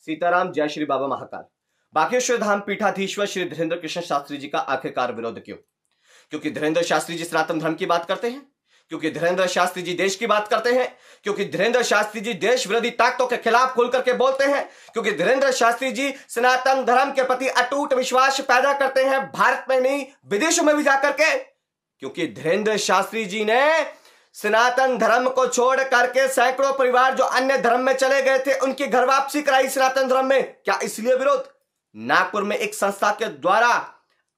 सीताराम। जय श्री बाबा महाकाल। बागेश्वर धाम पीठाधीश्वर श्री धीरेन्द्र कृष्ण शास्त्री जी का आखिरकार विरोध क्यों? क्योंकि धीरेन्द्र शास्त्री जी सनातन धर्म की बात करते हैं, क्योंकि धीरेन्द्र शास्त्री जी देश की बात करते हैं, क्योंकि धीरेन्द्र शास्त्री जी देश विरोधी ताकतों के खिलाफ खुल करके बोलते हैं, क्योंकि धीरेन्द्र शास्त्री जी सनातन धर्म के प्रति अटूट विश्वास पैदा करते हैं, भारत में नहीं विदेशों में भी जाकर के। क्योंकि धीरेन्द्र शास्त्री जी ने सनातन धर्म को छोड़ करके सैकड़ों परिवार जो अन्य धर्म में चले गए थे उनकी घर वापसी कराई सनातन धर्म में। क्या इसलिए विरोध? नागपुर में एक संस्था के द्वारा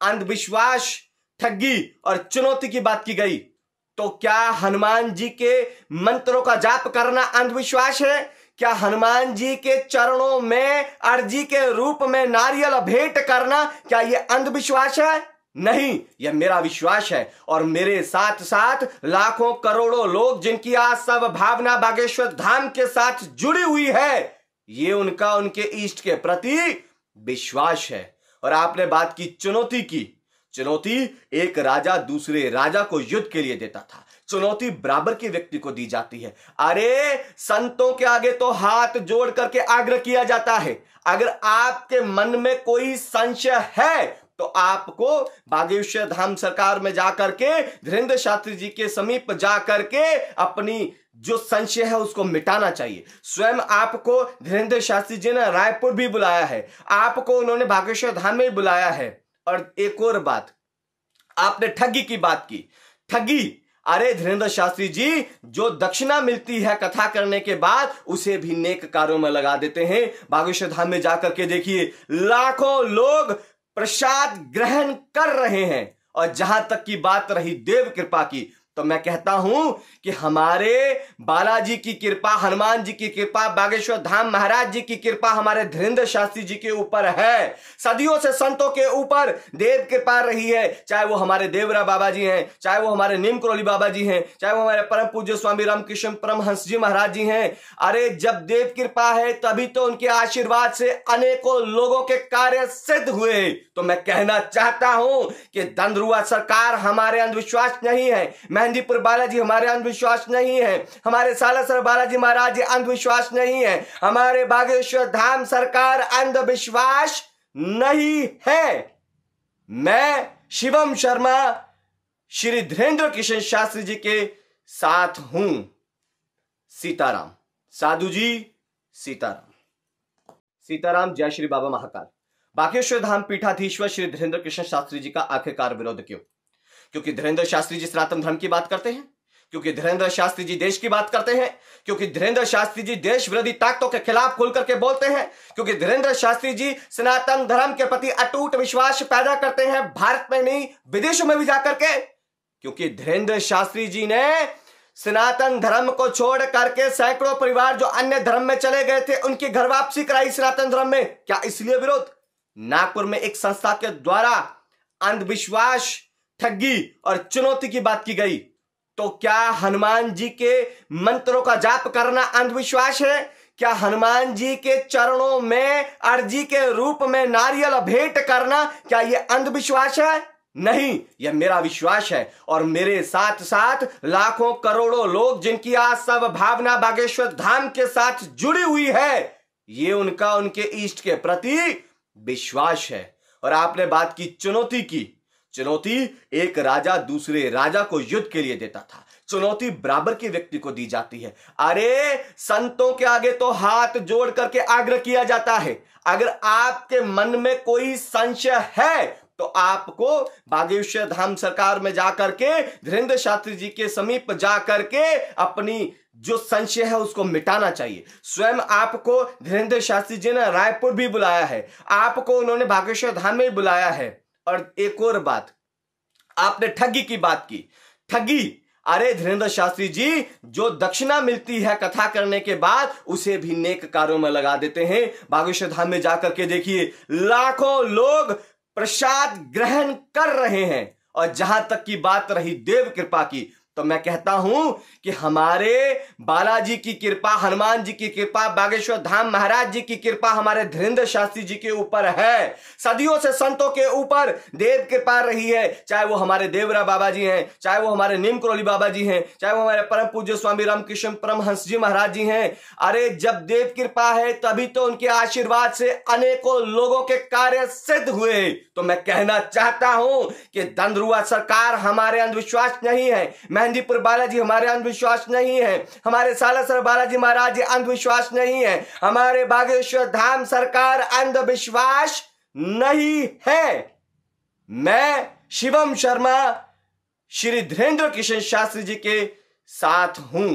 अंधविश्वास, ठगी और चुनौती की बात की गई। तो क्या हनुमान जी के मंत्रों का जाप करना अंधविश्वास है? क्या हनुमान जी के चरणों में अर्जी के रूप में नारियल भेंट करना क्या यह अंधविश्वास है? नहीं, यह मेरा विश्वास है और मेरे साथ साथ लाखों करोड़ों लोग जिनकी आस्था व भावना बागेश्वर धाम के साथ जुड़ी हुई है, ये उनका उनके इष्ट के प्रति विश्वास है। और आपने बात की चुनौती की। चुनौती एक राजा दूसरे राजा को युद्ध के लिए देता था। चुनौती बराबर के व्यक्ति को दी जाती है। अरे संतों के आगे तो हाथ जोड़ करके आग्रह किया जाता है। अगर आपके मन में कोई संशय है तो आपको बागेश्वर धाम सरकार में जाकर के धीरेन्द्र शास्त्री जी के समीप जाकर के अपनी जो संशय है उसको मिटाना चाहिए। स्वयं आपको धीरेन्द्र शास्त्री जी ने रायपुर भी बुलाया है, आपको उन्होंने बागेश्वर धाम में बुलाया है। और एक और बात, आपने ठगी की बात की। ठगी, अरे धीरेन्द्र शास्त्री जी जो दक्षिणा मिलती है कथा करने के बाद उसे भी नेक कार्यों में लगा देते हैं। बागेश्वर धाम में जाकर के देखिए, लाखों लोग प्रसाद ग्रहण कर रहे हैं। और जहां तक की बात रही देव कृपा की, तो मैं कहता हूं कि हमारे बालाजी की कृपा, हनुमान जी की कृपा, बागेश्वर धाम महाराज जी की कृपा हमारे धीरेन्द्र शास्त्री जी के ऊपर है। सदियों से संतों के ऊपर देव कृपा रही है, चाहे वो हमारे देवरा बाबा जी हैं, चाहे वो हमारे नीम करोली बाबा जी हैं, चाहे वो हमारे परम पूज्य स्वामी रामकृष्ण परमहंस जी महाराज जी हैं। अरे जब देव कृपा है तभी तो उनके आशीर्वाद से अनेकों लोगों के कार्य सिद्ध हुए। तो मैं कहना चाहता हूं कि दंदरुआ सरकार हमारे अंधविश्वास नहीं है, मेहंदीपुर बालाजी हमारे अंधविश्वास नहीं है, हमारे सालासर बालाजी महाराज अंधविश्वास नहीं है, हमारे बागेश्वर धाम सरकार अंधविश्वास नहीं है। मैं शिवम शर्मा श्री धीरेन्द्र कृष्ण शास्त्री जी के साथ हूं। सीताराम। साधु जी सीताराम। सीताराम। जय श्री बाबा महाकाल। बागेश्वर धाम पीठाधीश्वर श्री धीरेन्द्र कृष्ण शास्त्री जी का आखिरकार विरोध क्यों? क्योंकि धीरेन्द्र शास्त्री जी सनातन धर्म की बात करते हैं, क्योंकि धीरेन्द्र शास्त्री जी देश की बात करते हैं, क्योंकि धीरेन्द्र शास्त्री जी देश विरोधी ताकतों के खिलाफ खुल करके बोलते हैं, क्योंकि धीरेन्द्र शास्त्री जी सनातन धर्म के प्रति अटूट विश्वास पैदा करते हैं, भारत में नहीं विदेशों में भी जाकर के। क्योंकि धीरेन्द्र शास्त्री जी ने सनातन धर्म को छोड़ करके सैकड़ों परिवार जो अन्य धर्म में चले गए थे उनकी घर वापसी कराई सनातन धर्म में। क्या इसलिए विरोध? नागपुर में एक संस्था के द्वारा अंधविश्वास, ठगी और चुनौती की बात की गई। तो क्या हनुमान जी के मंत्रों का जाप करना अंधविश्वास है? क्या हनुमान जी के चरणों में अर्जी के रूप में नारियल भेंट करना क्या यह अंधविश्वास है? नहीं, यह मेरा विश्वास है और मेरे साथ साथ लाखों करोड़ों लोग जिनकी आस्था व भावना बागेश्वर धाम के साथ जुड़ी हुई है, ये उनका उनके इष्ट के प्रति विश्वास है। और आपने बात की चुनौती की। चुनौती एक राजा दूसरे राजा को युद्ध के लिए देता था। चुनौती बराबर के व्यक्ति को दी जाती है। अरे संतों के आगे तो हाथ जोड़ करके आग्रह किया जाता है। अगर आपके मन में कोई संशय है तो आपको बागेश्वर धाम सरकार में जाकर के धीरेन्द्र शास्त्री जी के समीप जाकर के अपनी जो संशय है उसको मिटाना चाहिए। स्वयं आपको धीरेन्द्र शास्त्री जी ने रायपुर भी बुलाया है, आपको उन्होंने बागेश्वर धाम में बुलाया है। और एक और बात, आपने ठगी की बात की। ठगी, अरे धीरेन्द्र शास्त्री जी जो दक्षिणा मिलती है कथा करने के बाद उसे भी नेक कार्यों में लगा देते हैं। बागेश्वर धाम में जाकर के देखिए, लाखों लोग प्रसाद ग्रहण कर रहे हैं। और जहां तक की बात रही देव कृपा की, तो मैं कहता हूं कि हमारे बालाजी की कृपा, हनुमान जी की कृपा, बागेश्वर धाम महाराज जी की कृपा हमारे धीरेन्द्र शास्त्री जी के ऊपर है। सदियों से संतों के ऊपर देव कृपा रही है, चाहे वो हमारे देवरा बाबा जी हैं, चाहे वो हमारे नीम करोली बाबा जी हैं, चाहे वो हमारे परम पूज्य स्वामी रामकृष्ण परमहंस जी महाराज जी हैं। अरे जब देव कृपा है तभी तो उनके आशीर्वाद से अनेकों लोगों के कार्य सिद्ध हुए। तो मैं कहना चाहता हूं कि दंदरुआ सरकार हमारे अंधविश्वास नहीं है, मेहंदीपुर बालाजी हमारे अंधविश्वास नहीं है, हमारे सालासर बालाजी महाराज अंधविश्वास नहीं है, हमारे बागेश्वर धाम सरकार अंधविश्वास नहीं है। मैं शिवम शर्मा श्री धीरेन्द्र किशन शास्त्री जी के साथ हूं।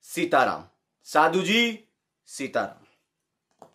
सीताराम। साधु जी सीताराम।